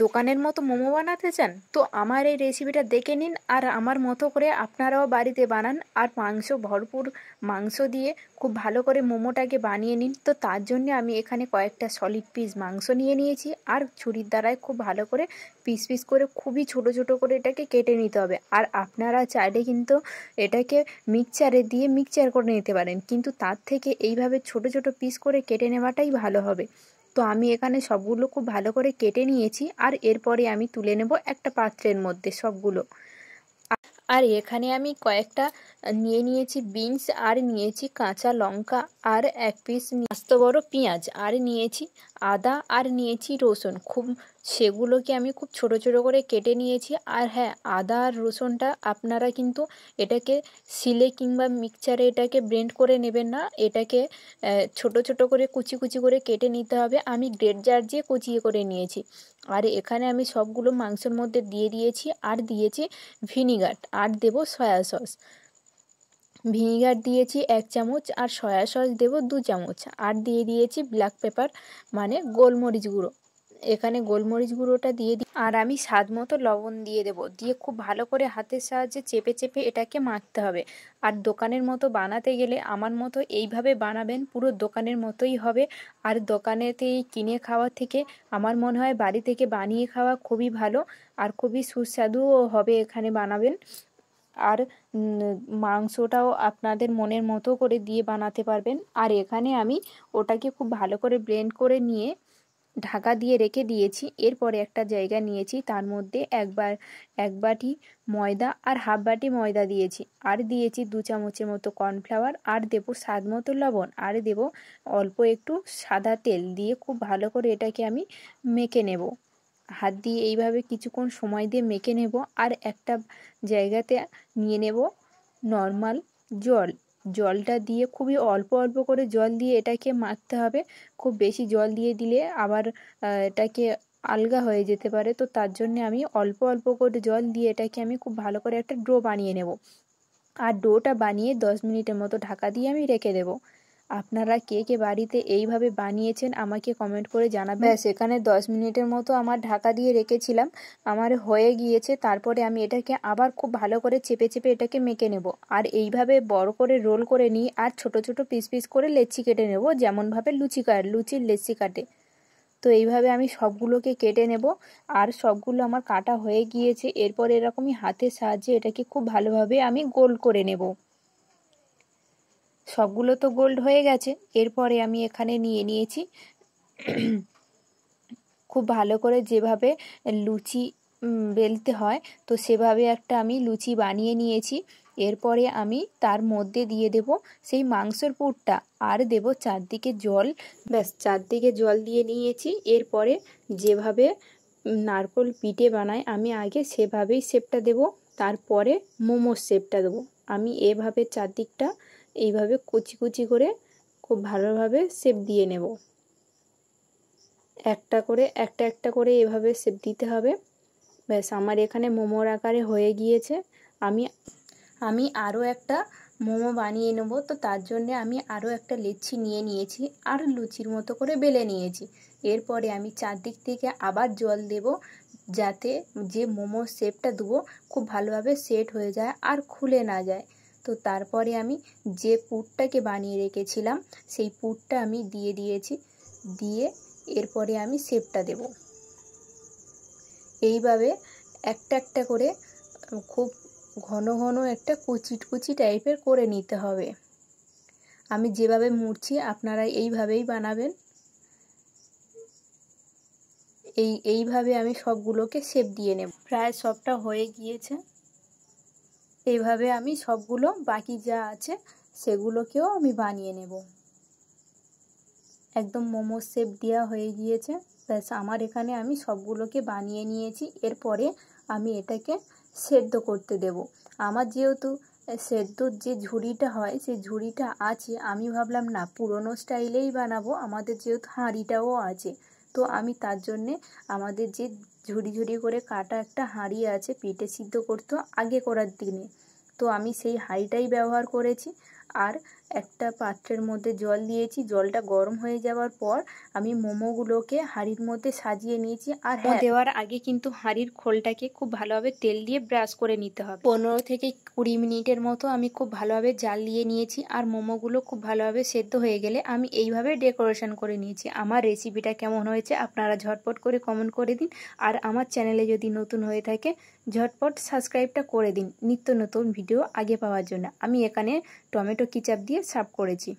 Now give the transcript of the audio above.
দোকানের মতো মোমো বানাতে চান তো আমার এই রেসিপিটা দেখে নিন, আর আমার মতো করে আপনারাও বাড়িতে বানান। আর ভরপুর মাংস দিয়ে খুব ভালো করে মোমোটাকে বানিয়ে নিন। তো তার জন্য আমি এখানে কয়েকটা সলিড পিস মাংস নিয়ে নিয়েছি, আর ছুরির দ্বারায় খুব ভালো করে পিস পিস করে খুবই ছোট ছোট করে এটাকে কেটে নিতে হবে। আর আপনারা চাইলে কিন্তু এটাকে মিক্সচারে দিয়ে মিক্সচার করে নিতে পারেন, কিন্তু তার থেকে এইভাবে ছোট ছোট পিস করে কেটে নেওয়াটাই ভালো হবে। তো আমি এখানে সবগুলো খুব ভালো করে কেটে নিয়েছি, আর এরপরে আমি তুলে নেব একটা পাত্রের মধ্যে সবগুলো। আর এখানে আমি কয়েকটা নিয়ে নিয়েছি বিনস, আর নিয়েছি কাঁচা লঙ্কা, আর এক পিস মস্ত বড় পেঁয়াজ, আর নিয়েছি আদা, আর নিয়েছি রসুন। সেগুলোকে আমি খুব ছোট ছোট করে কেটে নিয়েছি। আর হ্যাঁ, আদা আর রসুনটা আপনারা কিন্তু এটাকে শিলে কিংবা মিক্সচারে এটাকে ব্লেন্ড করে নেবেন না, এটাকে ছোট ছোট করে কুচি কুচি করে কেটে নিতে হবে। আমি গ্রেট জার দিয়ে কুচিয়ে করে নিয়েছি। আর এখানে আমি সবগুলো মাংসের মধ্যে দিয়ে দিয়েছি, আর দিয়েছি ভিনিগার, আর দেব সয়া সস। ভিনিগার দিয়েছি 1 চামচ, আর সয়া সস দেব 2 চামচ, আর দিয়ে দিয়েছি ব্ল্যাক পেপার মানে গোলমরিচ গুঁড়ো। এখানে গোলমরিচ গুঁড়োটা দিয়ে আর আমি স্বাদ মতো লবণ দিয়ে দেব। দিয়ে খুব ভালো করে হাতের সাহায্যে চেপে চেপে এটাকে মাখতে হবে। আর দোকানের মতো বানাতে গেলে আমার মতো এইভাবে বানাবেন, পুরো দোকানের মতোই হবে। আর দোকানেতে কিনে খাওয়ার থেকে আমার মনে হয় বাড়ি থেকে বানিয়ে খাওয়া খুবই ভালো, আর খুবই সুস্বাদুও হবে এখানে বানাবেন। আর মাংসটাও আপনাদের মনের মতো করে দিয়ে বানাতে পারবেন। আর এখানে আমি ওটাকে খুব ভালো করে ব্লেন্ড করে নিয়ে ঢাকা দিয়ে রেখে দিয়েছি। এরপরে একটা জায়গা নিয়েছি, তার মধ্যে এক বাটি ময়দা আর হাফ বাটি ময়দা দিয়েছি, আর দিয়েছি 2 চামচের মতো কর্নফ্লাওয়ার, আর দেব স্বাদ মতো লবণ, আর দেব অল্প একটু সাদা তেল। দিয়ে খুব ভালো করে এটাকে আমি মেখে নেব। হাত দিয়ে এইভাবে কিছুক্ষণ সময় দিয়ে মেখে নেব। আর একটা জায়গাতে নিয়ে নেব নর্মাল জলটা দিয়ে খুবই অল্প অল্প করে জল দিয়ে এটাকে মাখতে হবে। খুব বেশি জল দিয়ে দিলে আবার এটাকে আলগা হয়ে যেতে পারে। তো তার জন্য আমি অল্প অল্প করে জল দিয়ে এটাকে আমি খুব ভালো করে একটা ডো বানিয়ে নেব। আর ডোটা বানিয়ে 10 মিনিটের মতো ঢাকা দিয়ে আমি রেখে দেব। আপনারা কে কে বাড়িতে এইভাবে বানিয়েছেন আমাকে কমেন্ট করে জানাবেন। ব্যাস, এখানে 10 মিনিটের মতো আমার ঢাকা দিয়ে রেখেছিলাম, আমার হয়ে গিয়েছে। তারপরে আমি এটাকে আবার খুব ভালো করে চেপে চেপে এটাকে মেখে নেব। আর এইভাবে বড় করে রোল করে নিই, আর ছোট ছোট পিস পিস করে লেচি কেটে নেব, যেমনভাবে লুচির লেচি কাটে। তো এইভাবে আমি সবগুলোকে কেটে নেব। আর সবগুলো আমার কাটা হয়ে গিয়েছে। এরপর এরকমই হাতের সাহায্যে এটাকে খুব ভালোভাবে আমি গোল করে নেব। সবগুলো তো গোল্ড হয়ে গেছে। এরপরে আমি এখানে নিয়ে নিয়েছি খুব ভালো করে যেভাবে লুচি বেলতে হয়, তো সেভাবে একটা আমি লুচি বানিয়ে নিয়েছি। এরপরে আমি তার মধ্যে দিয়ে দেব সেই মাংসের পুরটা, আর দেব চারদিকে জল। ব্যাস, চারদিকে জল দিয়ে নিয়েছি। এরপরে যেভাবে নারকোল পিঠে বানাই আমি আগে সেভাবেই শেপটা দেব, তারপরে মোমোর শেপটা দেবো। আমি এভাবে চারদিকটা এইভাবে কুচি কুচি করে খুব ভালোভাবে শেপ দিয়ে নেব। একটা করে এভাবে শেপ দিতে হবে। ব্যাস, আমার এখানে মোমোর আকারে হয়ে গিয়েছে। আমি আরও একটা মোমো বানিয়ে নেব। তো তার জন্যে আমি আরও একটা লেচি নিয়ে নিয়েছি, আর লুচির মতো করে বেলে নিয়েছি। এরপরে আমি চারদিক থেকে আবার জল দেব, যাতে যে মোমোর শেপটা দেবো খুব ভালোভাবে সেট হয়ে যায় আর খুলে না যায়। তো তারপরে আমি যে পুরটাকে বানিয়ে রেখেছিলাম সেই পুরটা আমি দিয়ে দিয়েছি। দিয়ে এরপরে আমি শেপটা দেব। এইভাবে একটা একটা করে খুব ঘন ঘন একটা কুচি টাইপের করে নিতে হবে। আমি যেভাবে মুড়ছি আপনারা এইভাবেই বানাবেন। এইভাবে আমি সবগুলোকে শেপ দিয়ে নেব। প্রায় সবটা হয়ে গিয়েছে। এইভাবে আমি সবগুলো বাকি যা আছে সেগুলোকেও আমি বানিয়ে নেব। একদম মোমোর শেপ দেওয়া হয়ে গিয়েছে। ব্যাস, আমার এখানে আমি সবগুলোকে বানিয়ে নিয়েছি। এরপরে আমি এটাকে সেদ্ধ করতে দেব। আমার যেহেতু সেদ্ধর যে ঝুড়িটা হয় সেই ঝুড়িটা আছে, আমি ভাবলাম না পুরনো স্টাইলেই বানাবো, আমাদের যেহেতু হাঁড়িটাও আছে। তো আমি তার জন্যে আমাদের যে ঝুড়ি ঝুড়ি করে কাটা একটা হাঁড়ি আছে পিঠে সিদ্ধ করতো আগে করার দিনে, তো আমি সেই হাঁড়িটাই ব্যবহার করেছি। আর একটা পাত্রের মধ্যে জল দিয়েছি। জলটা গরম হয়ে যাওয়ার পর আমি মোমোগুলোকে হাঁড়ির মধ্যে সাজিয়ে নিয়েছি। আর হ্যাঁ, দেওয়ার আগে কিন্তু হাঁড়ির খোলটাকে খুব ভালোভাবে তেল দিয়ে ব্রাশ করে নিতে হবে। 15 থেকে 20 মিনিটের মতো আমি খুব ভালোভাবে জাল দিয়ে নিয়েছি। আর মোমোগুলো খুব ভালোভাবে সেদ্ধ হয়ে গেলে আমি এইভাবে ডেকোরেশন করে নিয়েছি। আমার রেসিপিটা কেমন হয়েছে আপনারা ঝটপট করে কমেন্ট করে দিন। আর আমার চ্যানেলে যদি নতুন হয়ে থাকে ঝটপট সাবস্ক্রাইবটা করে দিন নিত্য নতুন ভিডিও আগে পাওয়ার জন্য। আমি এখানে টমেটো কেচাপ দিয়ে সার্ভ করেছি।